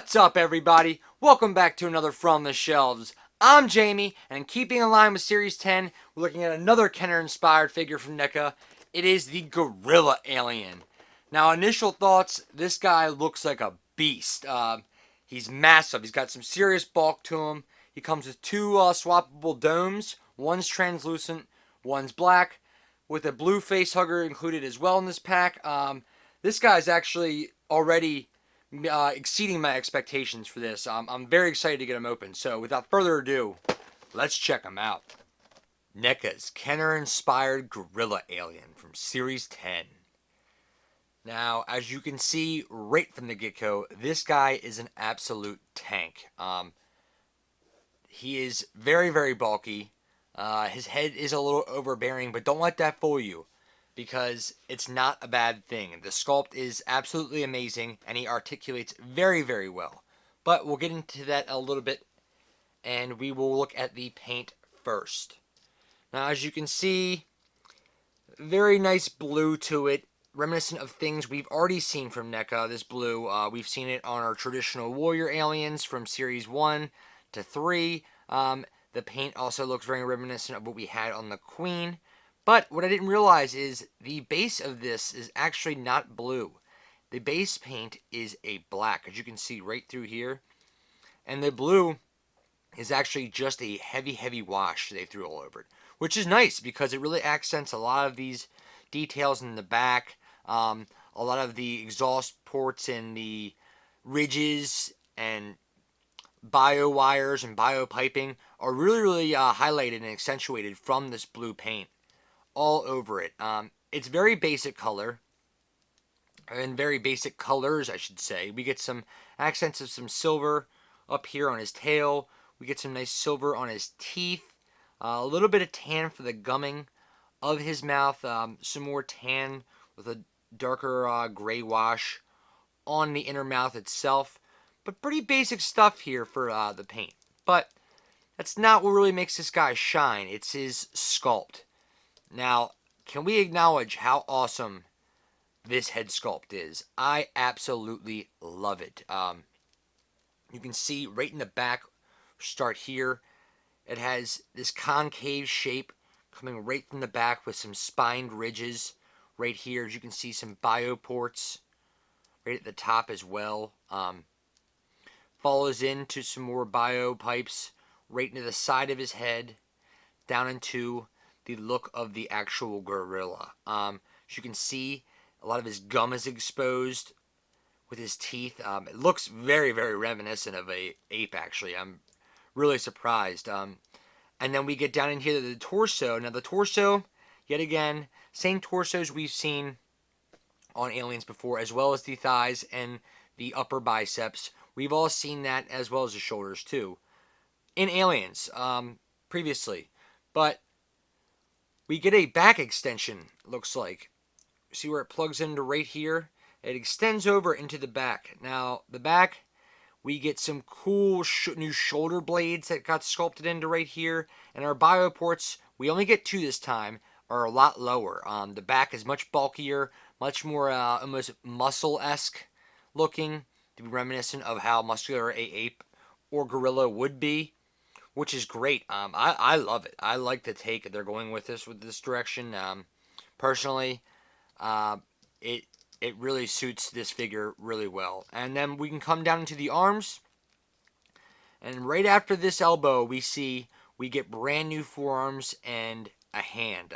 What's up, everybody? Welcome back to another From the Shelves. I'm Jamie, and keeping in line with Series 10, we're looking at another Kenner-inspired figure from NECA. It is the Gorilla Alien. Now, initial thoughts, this guy looks like a beast. He's massive. He's got some serious bulk to him. He comes with two swappable domes. One's translucent, one's black, with a blue face hugger included as well in this pack. This guy's actually already exceeding my expectations for this. I'm very excited to get him open. So without further ado, let's check him out. NECA's Kenner-inspired Gorilla Alien from Series 10. Now, as you can see right from the get-go, this guy is an absolute tank. He is very, very bulky. His head is a little overbearing, but don't let that fool you, because it's not a bad thing. The sculpt is absolutely amazing, and he articulates very, very well. But we'll get into that a little bit, and we will look at the paint first. Now, as you can see, very nice blue to it, reminiscent of things we've already seen from NECA. This blue, we've seen it on our traditional warrior aliens from Series 1 to 3. The paint also looks very reminiscent of what we had on the Queen. But what I didn't realize is the base of this is actually not blue. The base paint is a black, as you can see right through here. And the blue is actually just a heavy, heavy wash they threw all over it, which is nice because it really accents a lot of these details in the back. A lot of the exhaust ports and the ridges and bio wires and bio piping are really, really highlighted and accentuated from this blue paint all over it. It's very basic color, and very basic colors, I should say. We get some accents of some silver up here on his tail. We get some nice silver on his teeth. A little bit of tan for the gumming of his mouth. Some more tan with a darker gray wash on the inner mouth itself. But pretty basic stuff here for the paint. But that's not what really makes this guy shine. It's his sculpt. Now, can we acknowledge how awesome this head sculpt is? I absolutely love it. You can see right in the back, start here, it has this concave shape coming right from the back with some spined ridges right here. As you can see, some bio ports right at the top as well. Follows into some more bio pipes right into the side of his head, down into the look of the actual gorilla. As you can see, a lot of his gum is exposed with his teeth. It looks very, very reminiscent of a ape, actually. I'm really surprised. And then we get down in here to the torso. Now, the torso, yet again, same torsos we've seen on aliens before, as well as the thighs and the upper biceps. We've all seen that, as well as the shoulders, too, in aliens previously. But we get a back extension, looks like. See where it plugs into right here? It extends over into the back. Now, the back, we get some cool new shoulder blades that got sculpted into right here. And our bio ports, we only get two this time, are a lot lower. The back is much bulkier, much more almost muscle-esque looking, to be reminiscent of how muscular a ape or gorilla would be, which is great. I love it. I like the take they're going with this direction. Personally, it really suits this figure really well. And then we can come down into the arms, and right after this elbow, we get brand new forearms and a hand.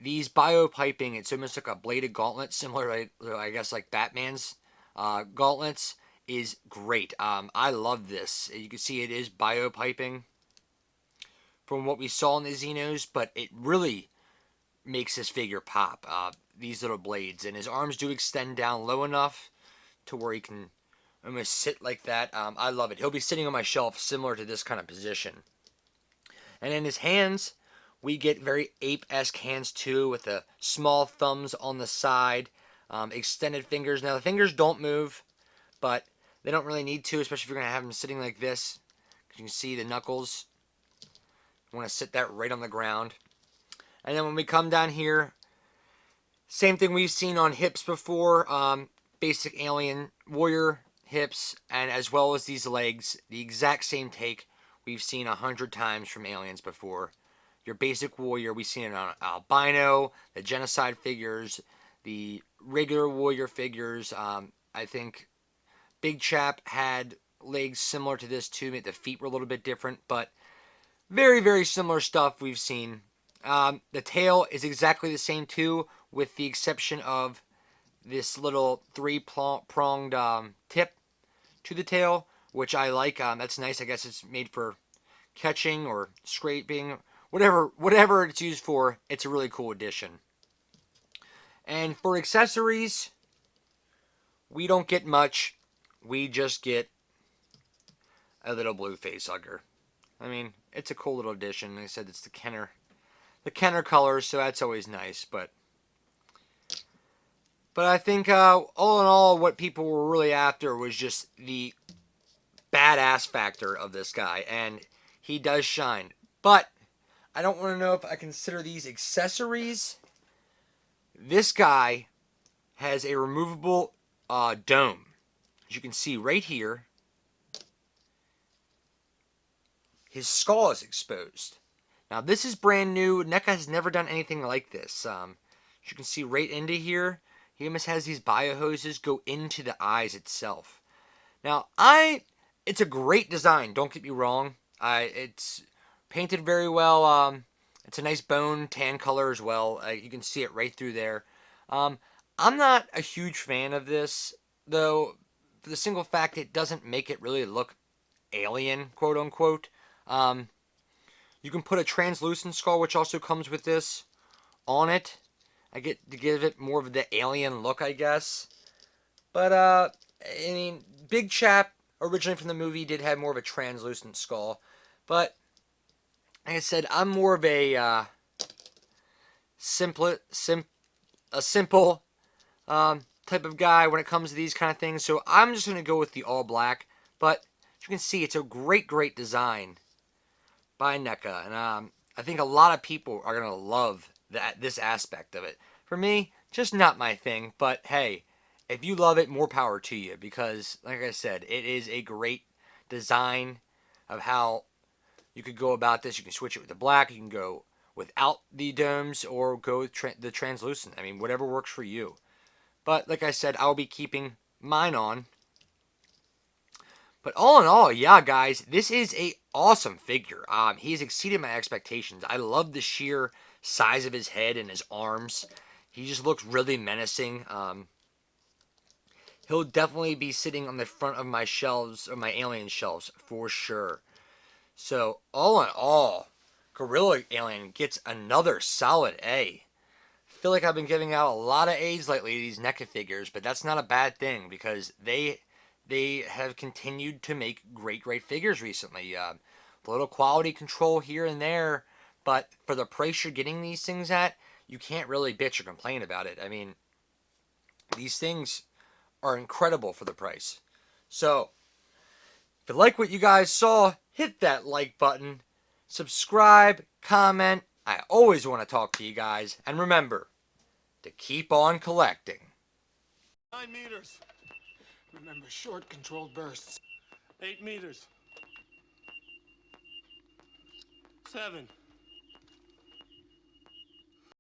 These bio piping, it's almost like a bladed gauntlet, similar to, I guess, like Batman's gauntlets, is great. I love this. You can see it is bio piping from what we saw in the Xenos, but it really makes this figure pop. These little blades, and his arms do extend down low enough to where he can almost sit like that. I love it. He'll be sitting on my shelf similar to this kind of position. And in his hands, we get very ape-esque hands too, with the small thumbs on the side, extended fingers. Now the fingers don't move, but they don't really need to, especially if you're going to have them sitting like this. You can see the knuckles. You want to sit that right on the ground. And then when we come down here, same thing we've seen on hips before. Basic alien warrior hips, and as well as these legs, the exact same take we've seen 100 times from Aliens before. Your basic warrior, we've seen it on albino, the genocide figures, the regular warrior figures. I think Big Chap had legs similar to this too. The feet were a little bit different, but very, very similar stuff we've seen. The tail is exactly the same too, with the exception of this little three-pronged tip to the tail, which I like. That's nice. I guess it's made for catching or scraping, whatever it's used for. It's a really cool addition. And for accessories, we don't get much. We just get a little blue facehugger. I mean, it's a cool little addition. Like I said, it's the Kenner colors, so that's always nice. But I think all in all, what people were really after was just the badass factor of this guy, and he does shine. But I don't want to know if I consider these accessories. This guy has a removable dome. As you can see right here, his skull is exposed. Now this is brand new. NECA has never done anything like this. As you can see right into here, he almost has these biohoses go into the eyes itself. Now it's a great design. Don't get me wrong. It's painted very well. It's a nice bone tan color as well. You can see it right through there. I'm not a huge fan of this, though, for the single fact it doesn't make it really look alien, quote unquote. You can put a translucent skull, which also comes with this, on it. I get to give it more of the alien look, I guess. But, I mean, Big Chap, originally from the movie, did have more of a translucent skull. But, like I said, I'm more of a simple type of guy when it comes to these kind of things. So I'm just going to go with the all black. But as you can see, it's a great, great design by NECA. And I think a lot of people are going to love this aspect of it. For me, just not my thing. But hey, if you love it, more power to you. Because, like I said, it is a great design of how you could go about this. You can switch it with the black. You can go without the domes or go with the translucent. I mean, whatever works for you. But like I said, I'll be keeping mine on. But all in all, yeah, guys, this is a awesome figure. He has exceeded my expectations. I love the sheer size of his head and his arms. He just looks really menacing. He'll definitely be sitting on the front of my shelves, or my alien shelves, for sure. So, all in all, Gorilla Alien gets another solid A. I feel like I've been giving out a lot of A's lately to these NECA figures, but that's not a bad thing because they have continued to make great, great figures recently. A little quality control here and there, but for the price you're getting these things at, you can't really bitch or complain about it. I mean, these things are incredible for the price. So, if you like what you guys saw, hit that like button, subscribe, comment. I always want to talk to you guys, and remember to keep on collecting. 9 meters. Remember, short, controlled bursts. 8 meters. 7.